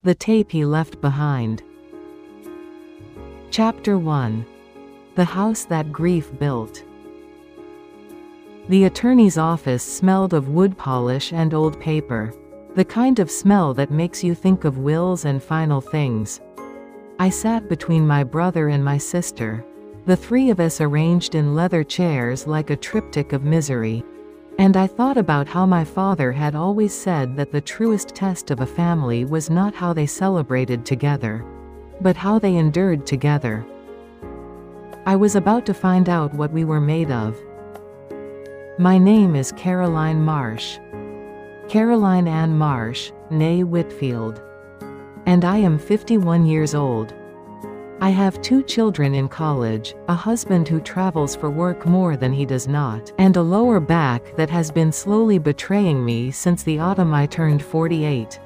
The tape he left behind. Chapter 1. The House That Grief Built. The attorney's office smelled of wood polish and old paper. The kind of smell that makes you think of wills and final things. I sat between my brother and my sister. The three of us arranged in leather chairs like a triptych of misery. And I thought about how my father had always said that the truest test of a family was not how they celebrated together, but how they endured together. I was about to find out what we were made of. My name is Caroline Marsh. Caroline Ann Marsh, née Whitfield. And I am 51 years old. I have 2 children in college, a husband who travels for work more than he does not, and a lower back that has been slowly betraying me since the autumn I turned 48.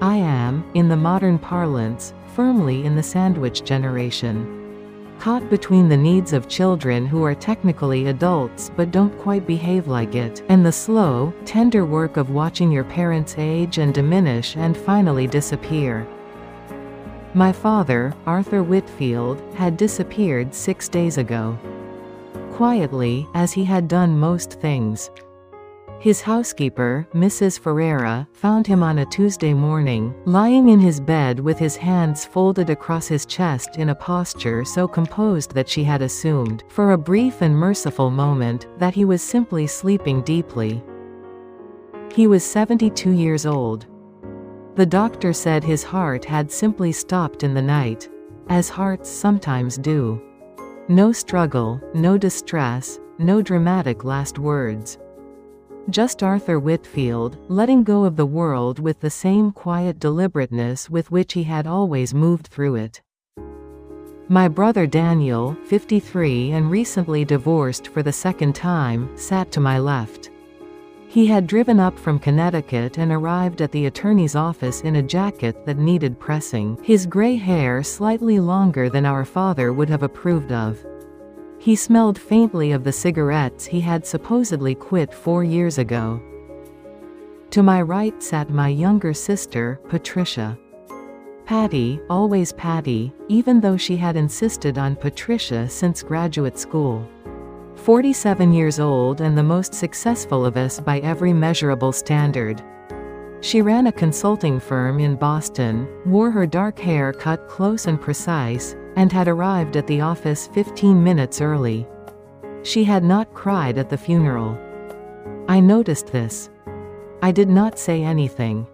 I am, in the modern parlance, firmly in the sandwich generation. Caught between the needs of children who are technically adults but don't quite behave like it, and the slow, tender work of watching your parents age and diminish and finally disappear. My father, Arthur Whitfield, had disappeared 6 days ago. Quietly, as he had done most things. His housekeeper, Mrs. Ferreira, found him on a Tuesday morning, lying in his bed with his hands folded across his chest in a posture so composed that she had assumed, for a brief and merciful moment, that he was simply sleeping deeply. He was 72 years old. The doctor said his heart had simply stopped in the night, as hearts sometimes do. No struggle, no distress, no dramatic last words. Just Arthur Whitfield, letting go of the world with the same quiet deliberateness with which he had always moved through it. My brother Daniel, 53 and recently divorced for the 2nd time, sat to my left. He had driven up from Connecticut and arrived at the attorney's office in a jacket that needed pressing, his gray hair slightly longer than our father would have approved of. He smelled faintly of the cigarettes he had supposedly quit 4 years ago. To my right sat my younger sister, Patricia. Patty, always Patty, even though she had insisted on Patricia since graduate school. 47 years old and the most successful of us by every measurable standard. She ran a consulting firm in Boston, wore her dark hair cut close and precise, and had arrived at the office 15 minutes early. She had not cried at the funeral. I noticed this. I did not say anything.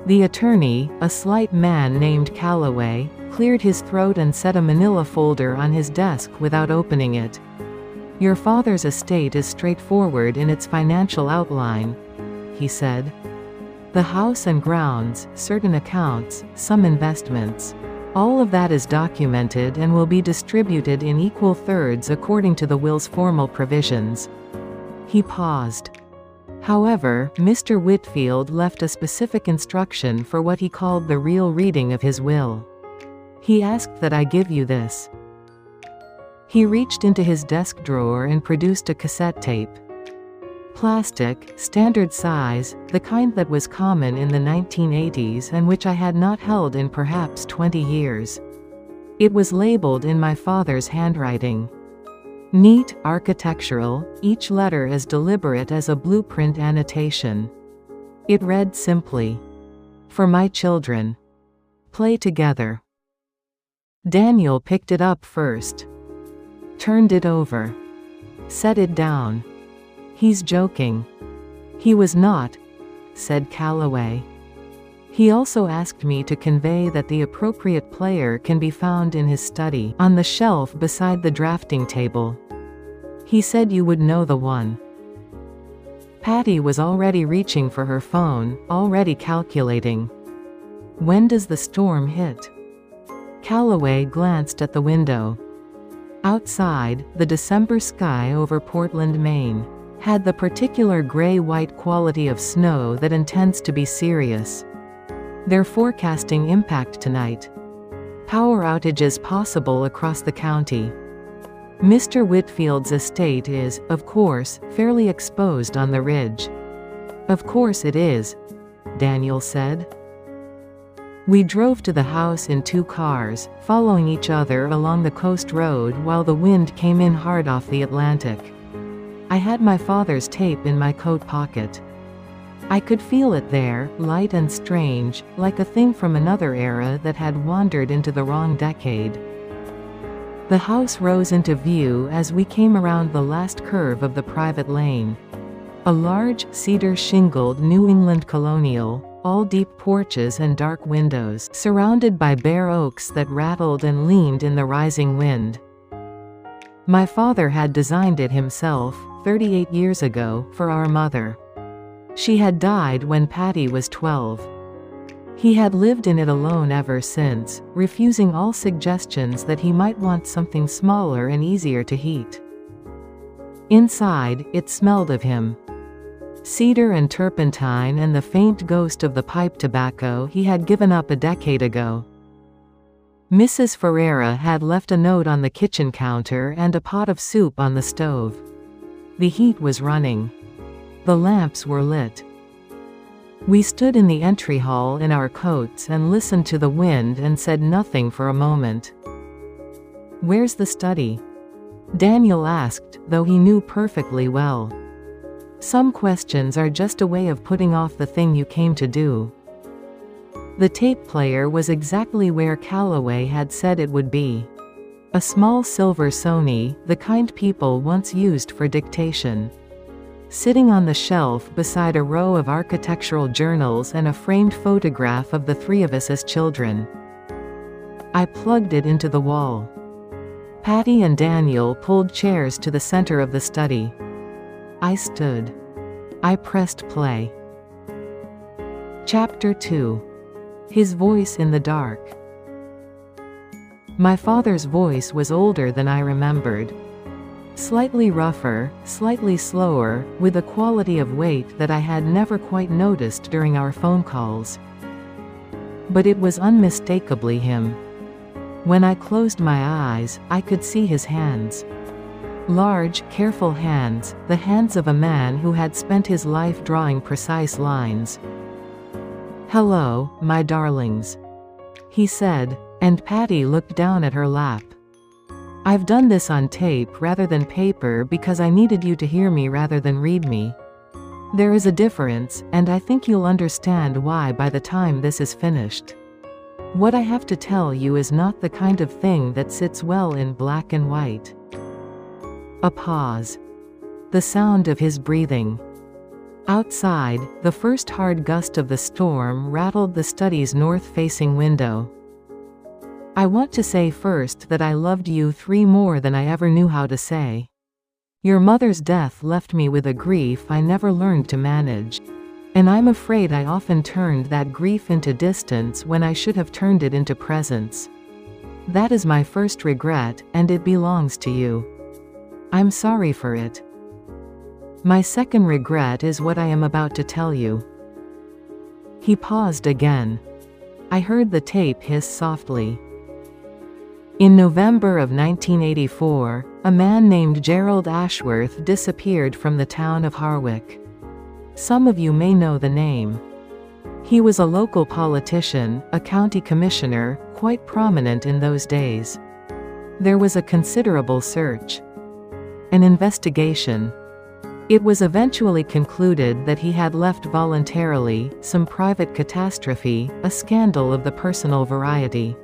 The attorney, a slight man named Calloway, cleared his throat and set a manila folder on his desk without opening it. Your father's estate is straightforward in its financial outline, he said. The house and grounds, certain accounts, some investments. All of that is documented and will be distributed in equal thirds according to the will's formal provisions. He paused. However, Mr. Whitfield left a specific instruction for what he called the real reading of his will. He asked that I give you this. He reached into his desk drawer and produced a cassette tape. Plastic, standard size, the kind that was common in the 1980s and which I had not held in perhaps 20 years. It was labeled in my father's handwriting. Neat, architectural, each letter as deliberate as a blueprint annotation. It read simply, "For my children. Play together." Daniel picked it up first. Turned it over. Set it down. He's joking. He was not, said Calloway. He also asked me to convey that the appropriate player can be found in his study, on the shelf beside the drafting table. He said you would know the one. Patty was already reaching for her phone, already calculating. When does the storm hit? Calloway glanced at the window. Outside, the December sky over Portland, Maine, had the particular gray-white quality of snow that intends to be serious. They're forecasting impact tonight. Power outages possible across the county. Mr. Whitfield's estate is, of course, fairly exposed on the ridge. Of course it is, Daniel said. We drove to the house in 2 cars, following each other along the coast road while the wind came in hard off the Atlantic. I had my father's tape in my coat pocket. I could feel it there, light and strange, like a thing from another era that had wandered into the wrong decade. The house rose into view as we came around the last curve of the private lane. A large, cedar-shingled New England colonial, all deep porches and dark windows, surrounded by bare oaks that rattled and leaned in the rising wind. My father had designed it himself, 38 years ago, for our mother. She had died when Patty was 12. He had lived in it alone ever since, refusing all suggestions that he might want something smaller and easier to heat. Inside, it smelled of him. Cedar and turpentine and the faint ghost of the pipe tobacco he had given up a decade ago. Mrs. Ferreira had left a note on the kitchen counter and a pot of soup on the stove. The heat was running. The lamps were lit. We stood in the entry hall in our coats and listened to the wind and said nothing for a moment. "Where's the study?" Daniel asked, though he knew perfectly well. Some questions are just a way of putting off the thing you came to do. The tape player was exactly where Calloway had said it would be. A small silver Sony, the kind people once used for dictation. Sitting on the shelf beside a row of architectural journals and a framed photograph of the 3 of us as children. I plugged it into the wall. Patty and Daniel pulled chairs to the center of the study. I stood. I pressed play. Chapter 2. His voice in the dark. My father's voice was older than I remembered. Slightly rougher, slightly slower, with a quality of weight that I had never quite noticed during our phone calls. But it was unmistakably him. When I closed my eyes, I could see his hands. Large, careful hands, the hands of a man who had spent his life drawing precise lines. "Hello, my darlings," he said, and Patty looked down at her lap. "I've done this on tape rather than paper because I needed you to hear me rather than read me. There is a difference, and I think you'll understand why by the time this is finished. What I have to tell you is not the kind of thing that sits well in black and white." A pause. The sound of his breathing. Outside, the first hard gust of the storm rattled the study's north-facing window. "I want to say first that I loved you 3 more than I ever knew how to say. Your mother's death left me with a grief I never learned to manage. And I'm afraid I often turned that grief into distance when I should have turned it into presence. That is my first regret, and it belongs to you. I'm sorry for it. My second regret is what I am about to tell you." He paused again. I heard the tape hiss softly. In November of 1984, a man named Gerald Ashworth disappeared from the town of Harwick. Some of you may know the name. He was a local politician, a county commissioner, quite prominent in those days. There was a considerable search. An investigation. It was eventually concluded that he had left voluntarily, some private catastrophe, a scandal of the personal variety.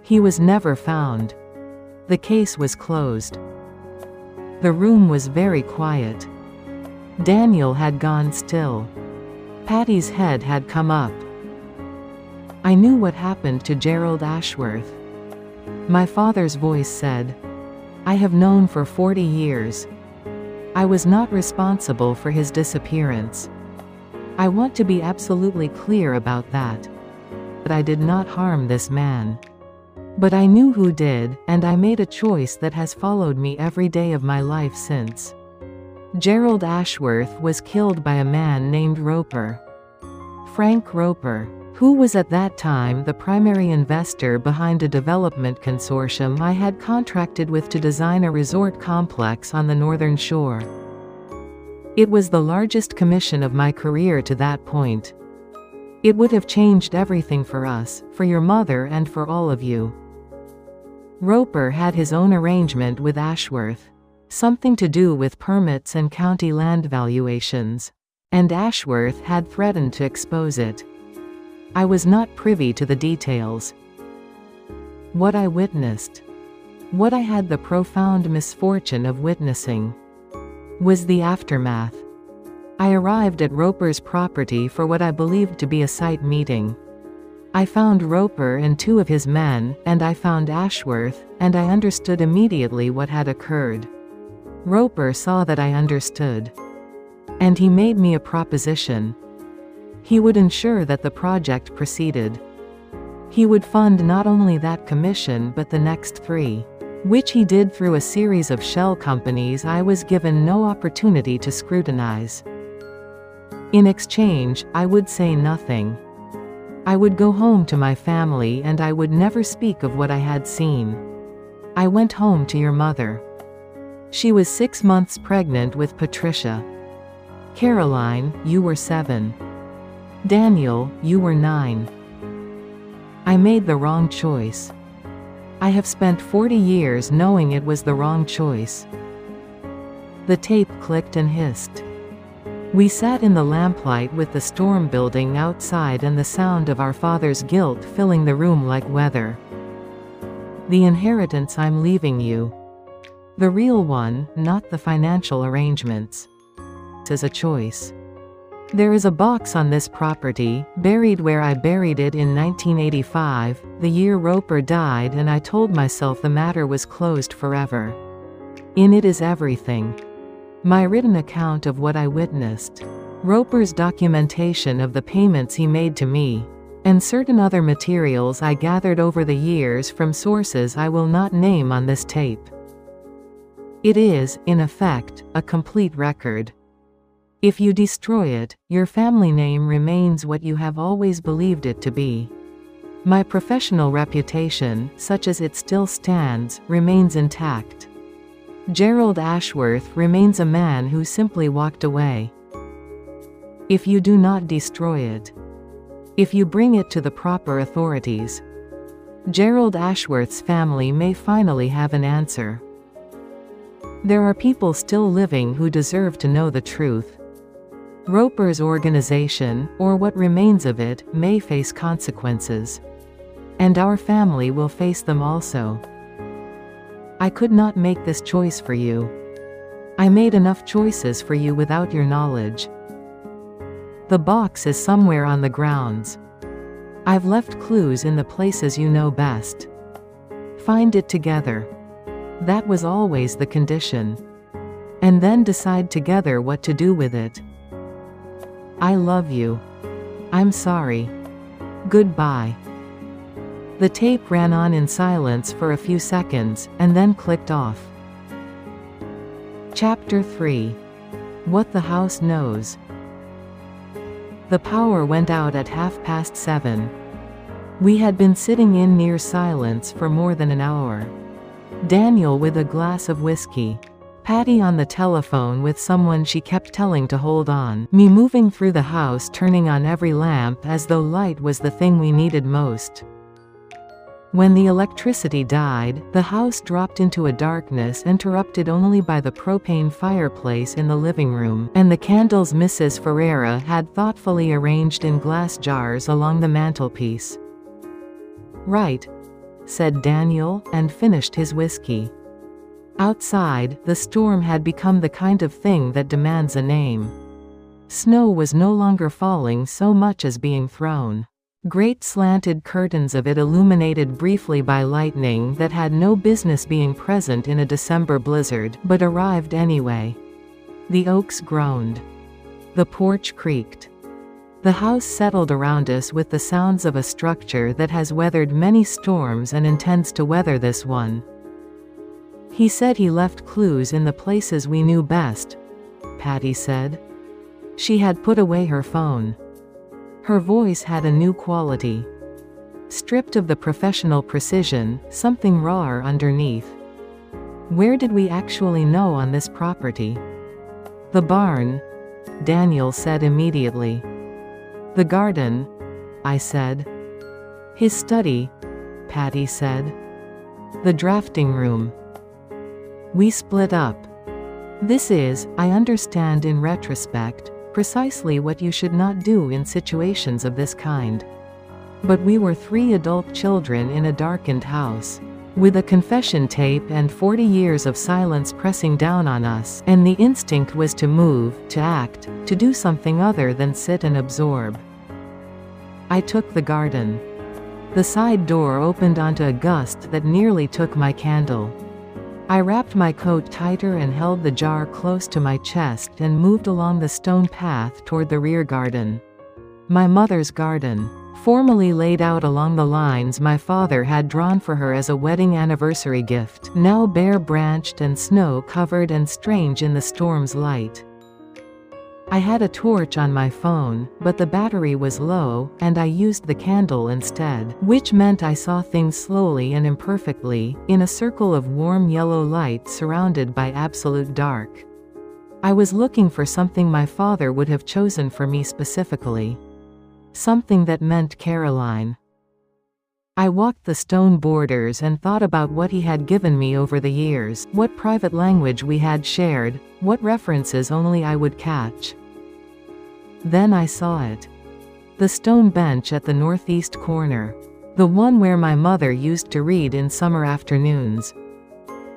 He was never found. The case was closed. The room was very quiet. Daniel had gone still. Patty's head had come up. "I knew what happened to Gerald Ashworth," my father's voice said. "I have known for 40 years. I was not responsible for his disappearance. I want to be absolutely clear about that. But I did not harm this man. But I knew who did, and I made a choice that has followed me every day of my life since. Gerald Ashworth was killed by a man named Roper. Frank Roper, who was at that time the primary investor behind a development consortium I had contracted with to design a resort complex on the northern shore. It was the largest commission of my career to that point. It would have changed everything for us, for your mother and for all of you. Roper had his own arrangement with Ashworth. Something to do with permits and county land valuations. And Ashworth had threatened to expose it. I was not privy to the details. What I witnessed, what I had the profound misfortune of witnessing, was the aftermath. I arrived at Roper's property for what I believed to be a site meeting. I found Roper and 2 of his men, and I found Ashworth, and I understood immediately what had occurred. Roper saw that I understood. And he made me a proposition. He would ensure that the project proceeded. He would fund not only that commission but the next 3, which he did through a series of shell companies I was given no opportunity to scrutinize. In exchange, I would say nothing. I would go home to my family and I would never speak of what I had seen. I went home to your mother. She was 6 months pregnant with Patricia. Caroline, you were 7. Daniel, you were 9. I made the wrong choice. I have spent 40 years knowing it was the wrong choice. The tape clicked and hissed. We sat in the lamplight with the storm building outside and the sound of our father's guilt filling the room like weather. The inheritance I'm leaving you. The real one, not the financial arrangements. Is a choice. There is a box on this property, buried where I buried it in 1985, the year Roper died, and I told myself the matter was closed forever. In it is everything. My written account of what I witnessed, Roper's documentation of the payments he made to me, and certain other materials I gathered over the years from sources I will not name on this tape. It is, in effect, a complete record. If you destroy it, your family name remains what you have always believed it to be. My professional reputation, such as it still stands, remains intact. Gerald Ashworth remains a man who simply walked away. If you do not destroy it, if you bring it to the proper authorities, Gerald Ashworth's family may finally have an answer. There are people still living who deserve to know the truth. Roper's organization, or what remains of it, may face consequences. And our family will face them also. I could not make this choice for you. I made enough choices for you without your knowledge. The box is somewhere on the grounds. I've left clues in the places you know best. Find it together. That was always the condition. And then decide together what to do with it. I love you. I'm sorry. Goodbye. The tape ran on in silence for a few seconds, and then clicked off. Chapter 3. What the House Knows. The power went out at 7:30. We had been sitting in near silence for more than an hour. Daniel with a glass of whiskey. Patty on the telephone with someone she kept telling to hold on. Me moving through the house, turning on every lamp as though light was the thing we needed most. When the electricity died, the house dropped into a darkness interrupted only by the propane fireplace in the living room, and the candles Mrs. Ferreira had thoughtfully arranged in glass jars along the mantelpiece. "Right," said Daniel, and finished his whiskey. Outside, the storm had become the kind of thing that demands a name. Snow was no longer falling so much as being thrown. Great slanted curtains of it illuminated briefly by lightning that had no business being present in a December blizzard, but arrived anyway. The oaks groaned. The porch creaked. The house settled around us with the sounds of a structure that has weathered many storms and intends to weather this one. He said he left clues in the places we knew best, Patty said. She had put away her phone. Her voice had a new quality. Stripped of the professional precision, something rawer underneath. Where did we actually know on this property? The barn, Daniel said immediately. The garden, I said. His study, Patty said. The drafting room. We split up. This is, I understand in retrospect, precisely what you should not do in situations of this kind. But we were 3 adult children in a darkened house, with a confession tape and 40 years of silence pressing down on us, and the instinct was to move, to act, to do something other than sit and absorb. I took the garden. The side door opened onto a gust that nearly took my candle. I wrapped my coat tighter and held the jar close to my chest and moved along the stone path toward the rear garden. My mother's garden, formally laid out along the lines my father had drawn for her as a wedding anniversary gift, now bare-branched and snow-covered and strange in the storm's light. I had a torch on my phone, but the battery was low, and I used the candle instead, which meant I saw things slowly and imperfectly, in a circle of warm yellow light surrounded by absolute dark. I was looking for something my father would have chosen for me specifically. Something that meant Caroline. I walked the stone borders and thought about what he had given me over the years, what private language we had shared, what references only I would catch. Then I saw it. The stone bench at the northeast corner. The one where my mother used to read in summer afternoons.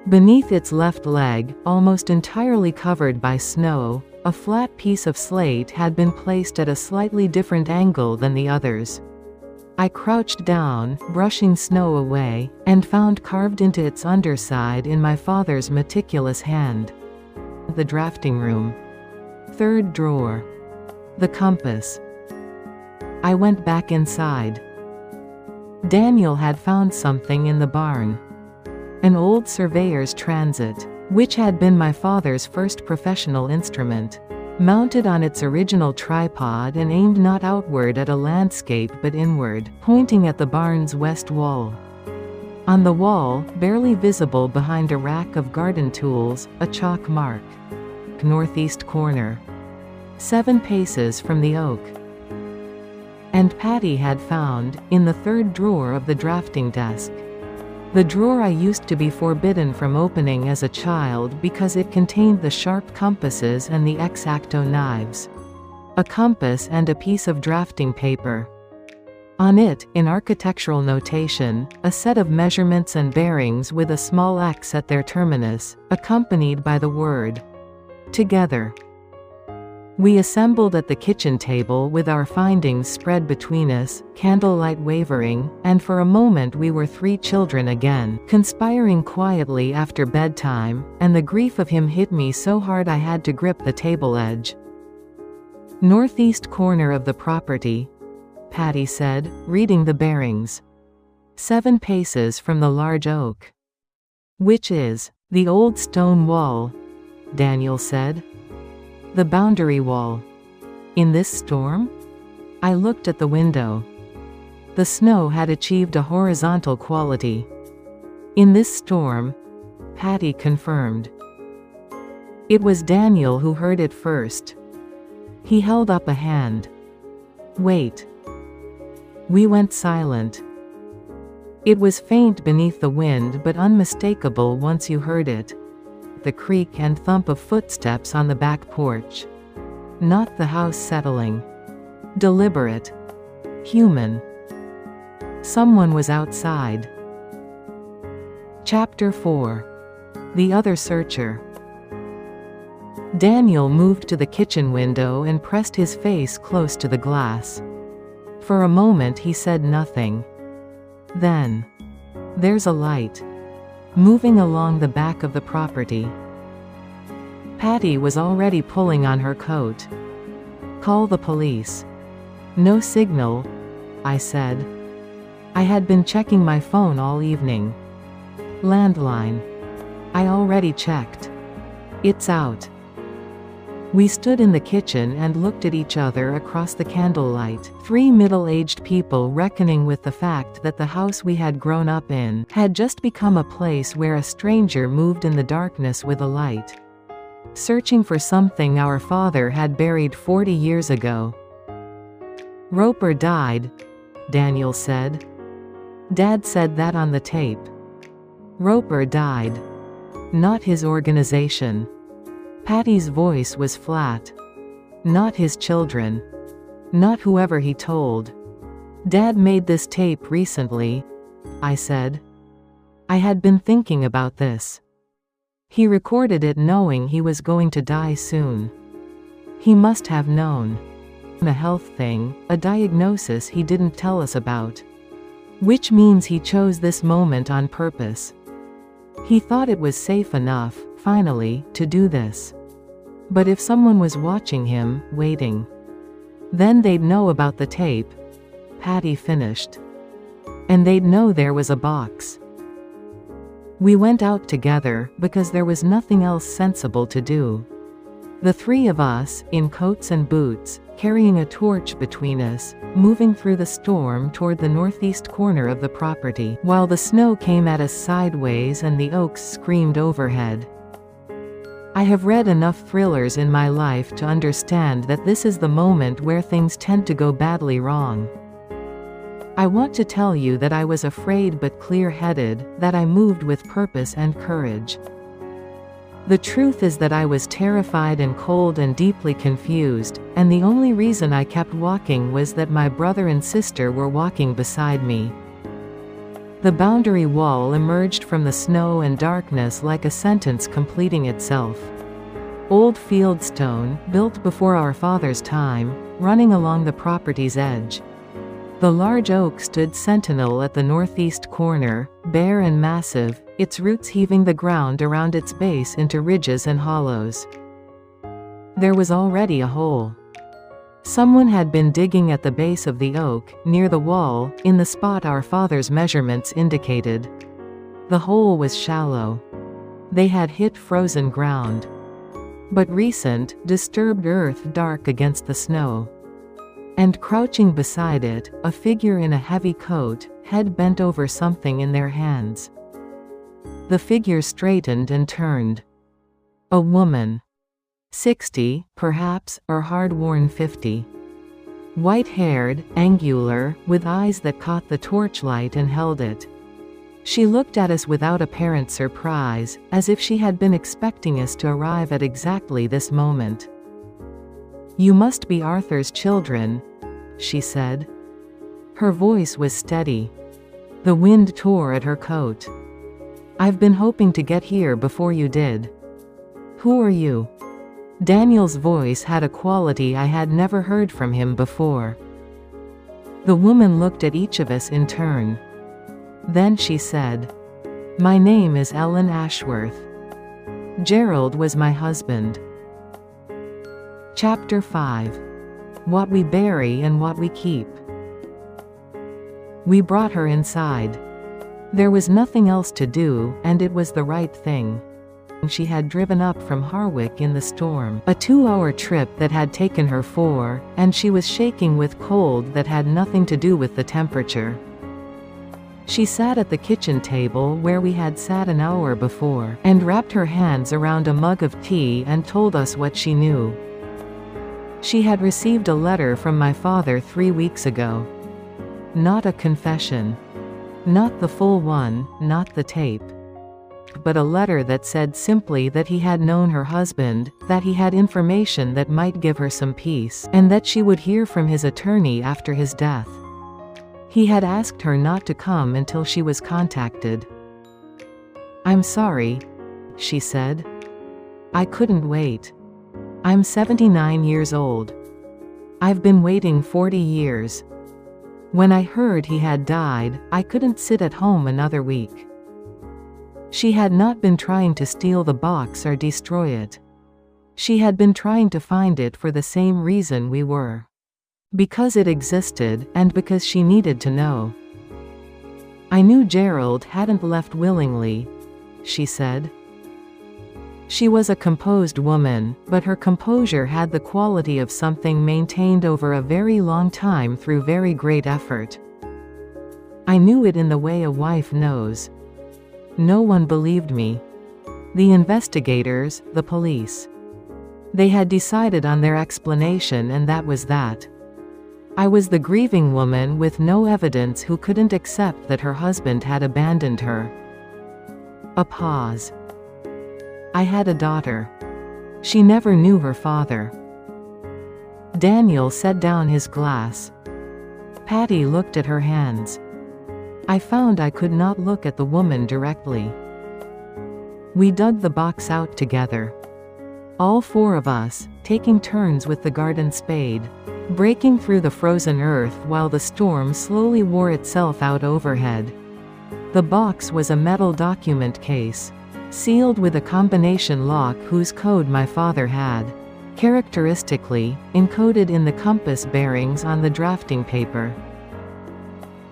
Beneath its left leg, almost entirely covered by snow, a flat piece of slate had been placed at a slightly different angle than the others. I crouched down, brushing snow away, and found carved into its underside in my father's meticulous hand. The drafting room. 3rd drawer. The compass. I went back inside. Daniel had found something in the barn. An old surveyor's transit, which had been my father's first professional instrument, mounted on its original tripod and aimed not outward at a landscape but inward, pointing at the barn's west wall. On the wall, barely visible behind a rack of garden tools, a chalk mark. Northeast corner. 7 paces from the oak. And Patty had found, in the 3rd drawer of the drafting desk. The drawer I used to be forbidden from opening as a child because it contained the sharp compasses and the X-Acto knives. A compass and a piece of drafting paper. On it, in architectural notation, a set of measurements and bearings with a small X at their terminus, accompanied by the word "together." We assembled at the kitchen table with our findings spread between us, candlelight wavering, and for a moment we were 3 children again, conspiring quietly after bedtime, and the grief of him hit me so hard I had to grip the table edge. Northeast corner of the property, Patty said, reading the bearings. 7 paces from the large oak. Which is the old stone wall, Daniel said. The boundary wall. In this storm? I looked at the window. The snow had achieved a horizontal quality. In this storm, Patty confirmed. It was Daniel who heard it first. He held up a hand. Wait. We went silent. It was faint beneath the wind but unmistakable once you heard it. The creak and thump of footsteps on the back porch. Not the house settling. Deliberate. Human. Someone was outside. Chapter 4. The Other Searcher. Daniel moved to the kitchen window and pressed his face close to the glass. For a moment he said nothing. Then, "There's a light." Moving along the back of the property. Patty was already pulling on her coat. "Call the police." "No signal," I said. I had been checking my phone all evening. "Landline." "I already checked. It's out." We stood in the kitchen and looked at each other across the candlelight, 3 middle-aged people reckoning with the fact that the house we had grown up in had just become a place where a stranger moved in the darkness with a light. Searching for something our father had buried 40 years ago. "Roper died," Daniel said. Dad said that on the tape. Roper died. Not his organization. Patty's voice was flat. Not his children. Not whoever he told. Dad made this tape recently, I said. I had been thinking about this. He recorded it knowing he was going to die soon. He must have known. A health thing, a diagnosis he didn't tell us about. Which means he chose this moment on purpose. He thought it was safe enough, finally, to do this. But if someone was watching him, waiting, then they'd know about the tape. Patty finished. And they'd know there was a box. We went out together, because there was nothing else sensible to do. The three of us, in coats and boots, carrying a torch between us, moving through the storm toward the northeast corner of the property, while the snow came at us sideways and the oaks screamed overhead. I have read enough thrillers in my life to understand that this is the moment where things tend to go badly wrong. I want to tell you that I was afraid but clear-headed, that I moved with purpose and courage. The truth is that I was terrified and cold and deeply confused, and the only reason I kept walking was that my brother and sister were walking beside me. The boundary wall emerged from the snow and darkness like a sentence completing itself. Old fieldstone, built before our father's time, running along the property's edge. The large oak stood sentinel at the northeast corner, bare and massive, its roots heaving the ground around its base into ridges and hollows. There was already a hole. Someone had been digging at the base of the oak, near the wall, in the spot our father's measurements indicated. The hole was shallow. They had hit frozen ground. But recent, disturbed earth dark against the snow. And crouching beside it, a figure in a heavy coat, head bent over something in their hands. The figure straightened and turned. A woman. 60, perhaps, or hard-worn 50. White-haired, angular, with eyes that caught the torchlight and held it. She looked at us without apparent surprise, as if she had been expecting us to arrive at exactly this moment. "You must be Arthur's children," she said. Her voice was steady. The wind tore at her coat. "I've been hoping to get here before you did." "Who are you?" Daniel's voice had a quality I had never heard from him before. The woman looked at each of us in turn. Then she said, "My name is Ellen Ashworth. Gerald was my husband." Chapter 5. What we bury and what we keep. We brought her inside. There was nothing else to do, and it was the right thing. She had driven up from Harwick in the storm, a 2-hour trip that had taken her 4, and she was shaking with cold that had nothing to do with the temperature. She sat at the kitchen table where we had sat an hour before, and wrapped her hands around a mug of tea and told us what she knew. She had received a letter from my father 3 weeks ago. Not a confession. Not the full one, not the tape. But a letter that said simply that he had known her husband, that he had information that might give her some peace, and that she would hear from his attorney after his death. He had asked her not to come until she was contacted. "I'm sorry," she said. "I couldn't wait. I'm 79 years old. I've been waiting 40 years. When I heard he had died, I couldn't sit at home another week." She had not been trying to steal the box or destroy it. She had been trying to find it for the same reason we were. Because it existed, and because she needed to know. "I knew Gerald hadn't left willingly," she said. She was a composed woman, but her composure had the quality of something maintained over a very long time through very great effort. I knew it in the way a wife knows. No one believed me. The investigators, the police. They had decided on their explanation and that was that. I was the grieving woman with no evidence who couldn't accept that her husband had abandoned her. A pause. I had a daughter. She never knew her father. Daniel set down his glass. Patty looked at her hands. I found I could not look at the woman directly. We dug the box out together. All four of us, taking turns with the garden spade, breaking through the frozen earth while the storm slowly wore itself out overhead. The box was a metal document case, sealed with a combination lock whose code my father had, characteristically, encoded in the compass bearings on the drafting paper.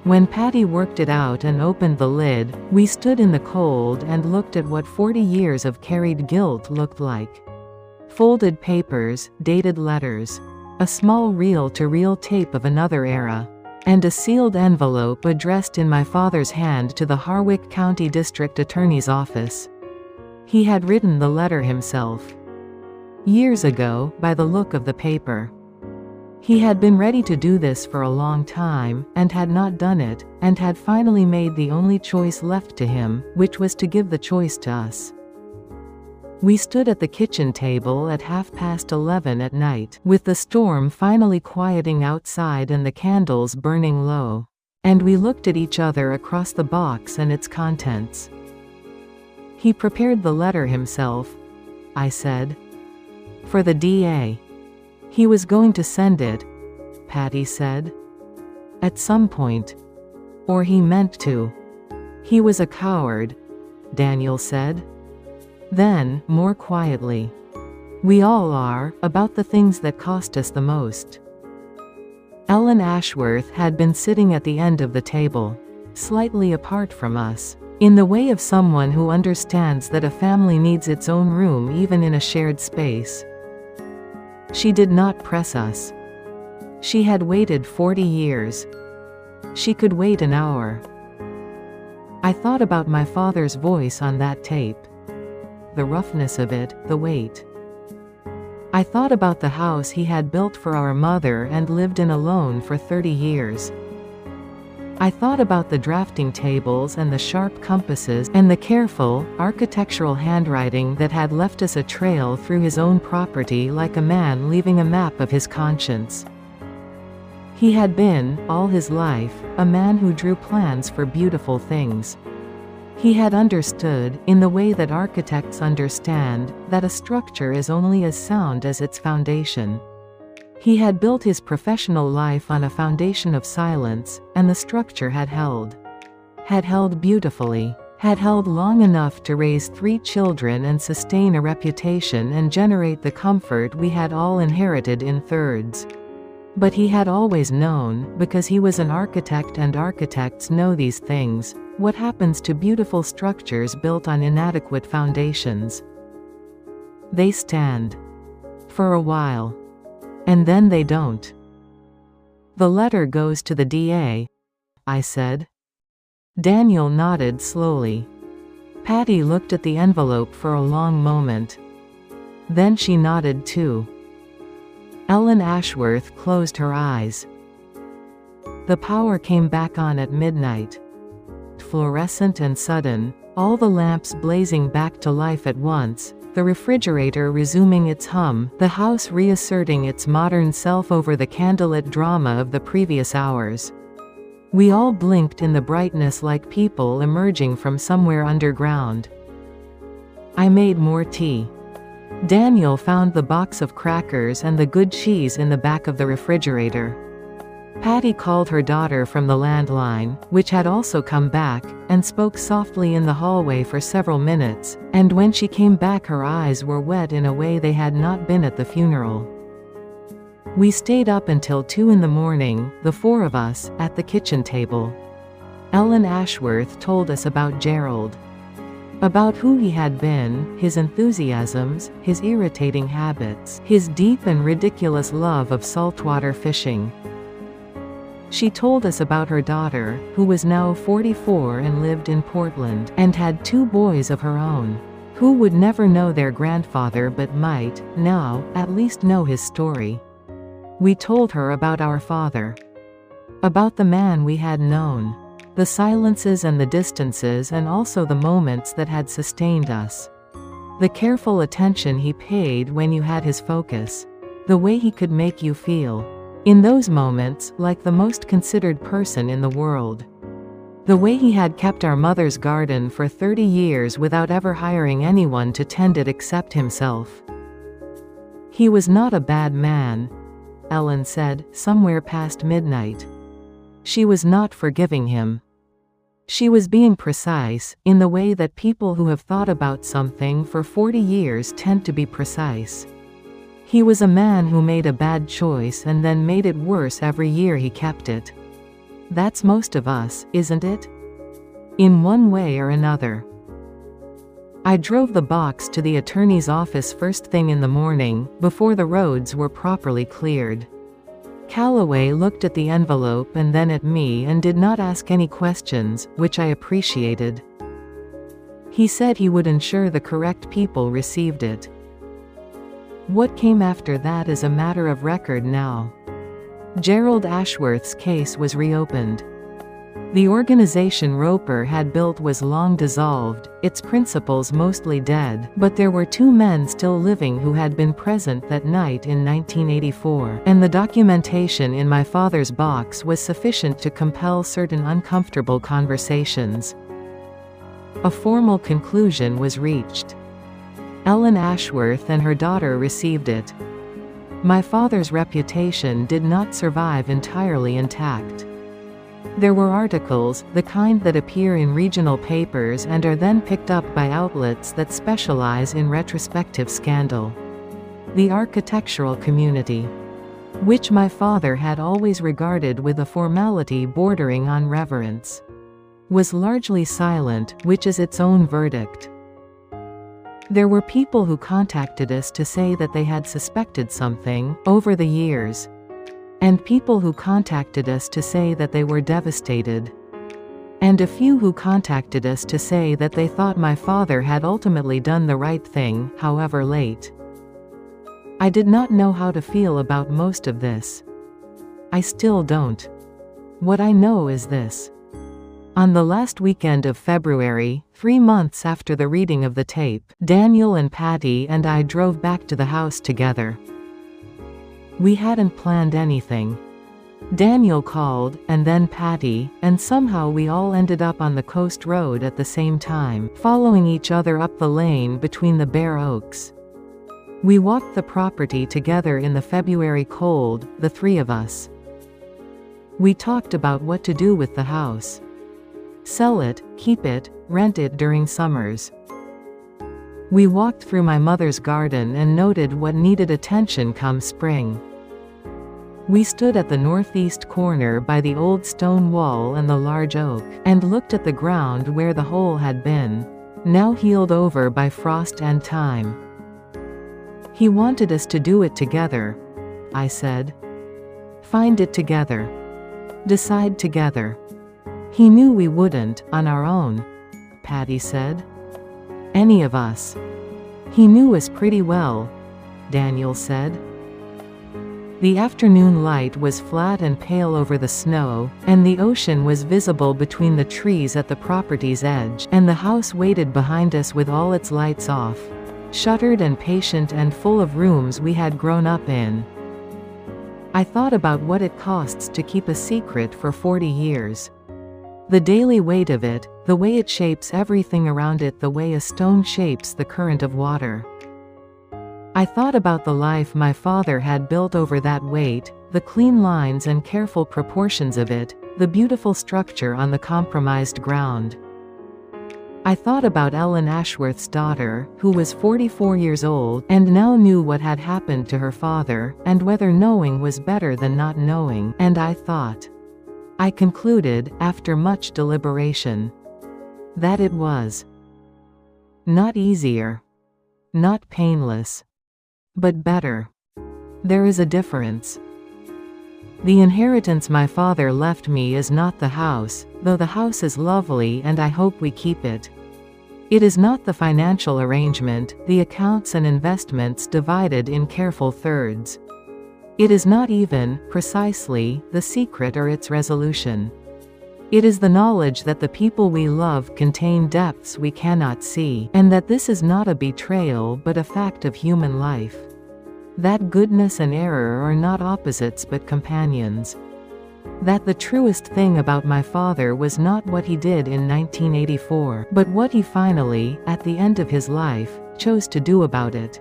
When Patty worked it out and opened the lid, we stood in the cold and looked at what 40 years of carried guilt looked like. Folded papers, dated letters, a small reel-to-reel tape of another era, and a sealed envelope addressed in my father's hand to the Harwick County District Attorney's Office. He had written the letter himself. Years ago, by the look of the paper. He had been ready to do this for a long time, and had not done it, and had finally made the only choice left to him, which was to give the choice to us. We stood at the kitchen table at 11:30 at night, with the storm finally quieting outside and the candles burning low. And we looked at each other across the box and its contents. He prepared the letter himself, I said. For the DA. He was going to send it, Patty said. At some point. Or he meant to. He was a coward, Daniel said. Then, more quietly. We all are, about the things that cost us the most. Ellen Ashworth had been sitting at the end of the table, slightly apart from us, in the way of someone who understands that a family needs its own room even in a shared space. She did not press us. She had waited 40 years. She could wait an hour. I thought about my father's voice on that tape. The roughness of it, the weight. I thought about the house he had built for our mother and lived in alone for 30 years. I thought about the drafting tables and the sharp compasses and the careful, architectural handwriting that had left us a trail through his own property like a man leaving a map of his conscience. He had been, all his life, a man who drew plans for beautiful things. He had understood, in the way that architects understand, that a structure is only as sound as its foundation. He had built his professional life on a foundation of silence, and the structure had held. Had held beautifully. Had held long enough to raise 3 children and sustain a reputation and generate the comfort we had all inherited in thirds. But he had always known, because he was an architect and architects know these things, what happens to beautiful structures built on inadequate foundations. They stand. For a while. And then they don't. The letter goes to the DA, I said. Daniel nodded slowly. Patty looked at the envelope for a long moment. Then she nodded too. Ellen Ashworth closed her eyes. The power came back on at midnight. Fluorescent and sudden, all the lamps blazing back to life at once, the refrigerator resuming its hum, the house reasserting its modern self over the candlelit drama of the previous hours. We all blinked in the brightness like people emerging from somewhere underground. I made more tea. Daniel found the box of crackers and the good cheese in the back of the refrigerator. Patty called her daughter from the landline, which had also come back, and spoke softly in the hallway for several minutes, and when she came back her eyes were wet in a way they had not been at the funeral. We stayed up until 2 in the morning, the 4 of us, at the kitchen table. Ellen Ashworth told us about Gerald. About who he had been, his enthusiasms, his irritating habits, his deep and ridiculous love of saltwater fishing. She told us about her daughter, who was now 44 and lived in Portland, and had 2 boys of her own, who would never know their grandfather but might, now, at least know his story. We told her about our father. About the man we had known. The silences and the distances, and also the moments that had sustained us. The careful attention he paid when you had his focus. The way he could make you feel, in those moments, like the most considered person in the world. The way he had kept our mother's garden for 30 years without ever hiring anyone to tend it except himself. He was not a bad man, Ellen said, somewhere past midnight. She was not forgiving him. She was being precise, in the way that people who have thought about something for 40 years tend to be precise. He was a man who made a bad choice and then made it worse every year he kept it. That's most of us, isn't it? In one way or another. I drove the box to the attorney's office first thing in the morning, before the roads were properly cleared. Calloway looked at the envelope and then at me and did not ask any questions, which I appreciated. He said he would ensure the correct people received it. What came after that is a matter of record now. Gerald Ashworth's case was reopened. The organization Roper had built was long dissolved, its principals mostly dead, but there were 2 men still living who had been present that night in 1984, and the documentation in my father's box was sufficient to compel certain uncomfortable conversations. A formal conclusion was reached. Ellen Ashworth and her daughter received it. My father's reputation did not survive entirely intact. There were articles, the kind that appear in regional papers and are then picked up by outlets that specialize in retrospective scandal. The architectural community, which my father had always regarded with a formality bordering on reverence, was largely silent, which is its own verdict. There were people who contacted us to say that they had suspected something, over the years. And people who contacted us to say that they were devastated. And a few who contacted us to say that they thought my father had ultimately done the right thing, however late. I did not know how to feel about most of this. I still don't. What I know is this. On the last weekend of February, 3 months after the reading of the tape, Daniel and Patty and I drove back to the house together. We hadn't planned anything. Daniel called, and then Patty, and somehow we all ended up on the coast road at the same time, following each other up the lane between the bare oaks. We walked the property together in the February cold, the 3 of us. We talked about what to do with the house. Sell it, keep it, rent it during summers. We walked through my mother's garden and noted what needed attention come spring. We stood at the northeast corner by the old stone wall and the large oak, and looked at the ground where the hole had been, now healed over by frost and time. He wanted us to do it together, I said. Find it together. Decide together. He knew we wouldn't, on our own, Patty said. Any of us. He knew us pretty well, Daniel said. The afternoon light was flat and pale over the snow, and the ocean was visible between the trees at the property's edge, and the house waited behind us with all its lights off, shuttered and patient and full of rooms we had grown up in. I thought about what it costs to keep a secret for 40 years. The daily weight of it, the way it shapes everything around it, the way a stone shapes the current of water. I thought about the life my father had built over that weight, the clean lines and careful proportions of it, the beautiful structure on the compromised ground. I thought about Ellen Ashworth's daughter, who was 44 years old, and now knew what had happened to her father, and whether knowing was better than not knowing, and I concluded, after much deliberation, that it was not easier, not painless, but better. There is a difference. The inheritance my father left me is not the house, though the house is lovely and I hope we keep it. It is not the financial arrangement, the accounts and investments divided in careful thirds. It is not even, precisely, the secret or its resolution. It is the knowledge that the people we love contain depths we cannot see, and that this is not a betrayal but a fact of human life. That goodness and error are not opposites but companions. That the truest thing about my father was not what he did in 1984, but what he finally, at the end of his life, chose to do about it.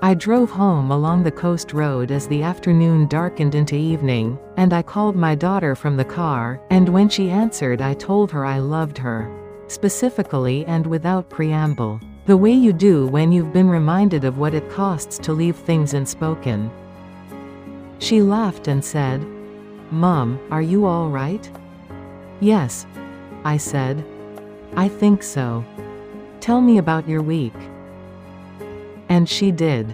I drove home along the coast road as the afternoon darkened into evening, and I called my daughter from the car, and when she answered I told her I loved her. Specifically and without preamble. The way you do when you've been reminded of what it costs to leave things unspoken. She laughed and said, "Mom, are you all right?" "Yes," I said. "I think so. Tell me about your week." And she did.